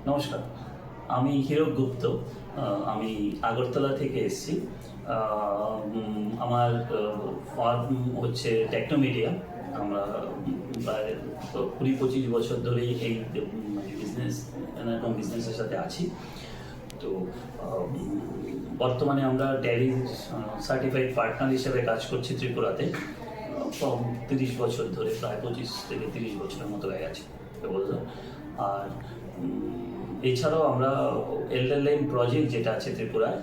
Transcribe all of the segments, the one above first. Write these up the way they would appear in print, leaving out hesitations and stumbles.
নমস্কার, আমি হীরক গুপ্ত। আমি আগরতলা থেকে এসেছি। আমার ফার্ম হচ্ছে টেকনোমিডিয়া। আমরা প্রায় 20-25 বছর ধরেই এই বিজনেস এরকম বিজনেসের সাথে আছি। তো বর্তমানে আমরা ট্যালি সার্টিফাইড পার্টনার হিসেবে কাজ করছি ত্রিপুরাতে। 30 বছর ধরে, প্রায় 25 থেকে 30 বছরের মতো হয়ে গেছে বলতো। আর এছাড়াও আমরা এল্ডার লাইন প্রজেক্ট যেটা আছে ত্রিপুরায়,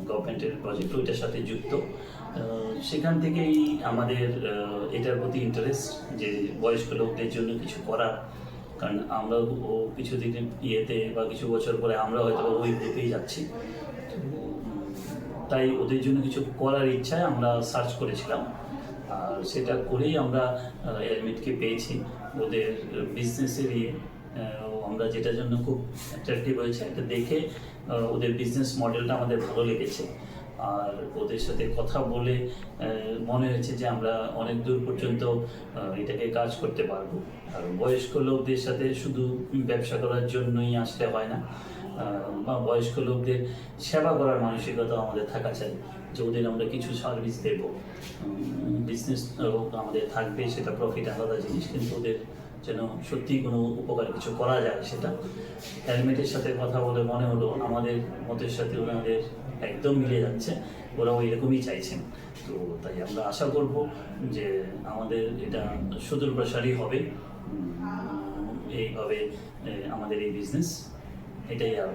গভর্নমেন্টের প্রজেক্ট, ওইটার সাথে যুক্ত। সেখান থেকেই আমাদের এটার প্রতি ইন্টারেস্ট যে বয়স্ক লোকদের জন্য কিছু করার। কারণ আমরাও কিছুদিন ইয়েতে বা কিছু বছর পরে আমরা হয়তো ওই গ্রুপেই যাচ্ছি। তাই ওদের জন্য কিছু করার ইচ্ছায় আমরা সার্চ করেছিলাম, আর সেটা করেই আমরা এলমিটকে পেয়েছি। ওদের বিজনেসের আমরা যেটার জন্য খুব অ্যাট্রাক্টিভ হয়েছে, এটা দেখে ওদের বিজনেস মডেলটা আমাদের ভালো লেগেছে। আর ওদের সাথে কথা বলে মনে হয়েছে যে আমরা অনেক দূর পর্যন্ত এটাকে কাজ করতে পারবো। আর বয়স্ক লোকদের সাথে শুধু ব্যবসা করার জন্যই আসলে হয় না, বা বয়স্ক লোকদের সেবা করার মানসিকতা আমাদের থাকা চাই, যে ওদের আমরা কিছু সার্ভিস দেবো। বিজনেস আমাদের থাকবে, সেটা প্রফিট আলাদা জিনিস, কিন্তু ওদের যেন সত্যিই কোনো উপকার কিছু করা যায়। সেটা হেলমেটের সাথে কথা বলে মনে হলো আমাদের মতের সাথে ওনাদের একদম মিলে যাচ্ছে, ওরাও এরকমই চাইছেন। তো তাই আমরা আশা করব যে আমাদের এটা সুদূর প্রসারী হবে। এইভাবে আমাদের এই বিজনেস, এটাই আর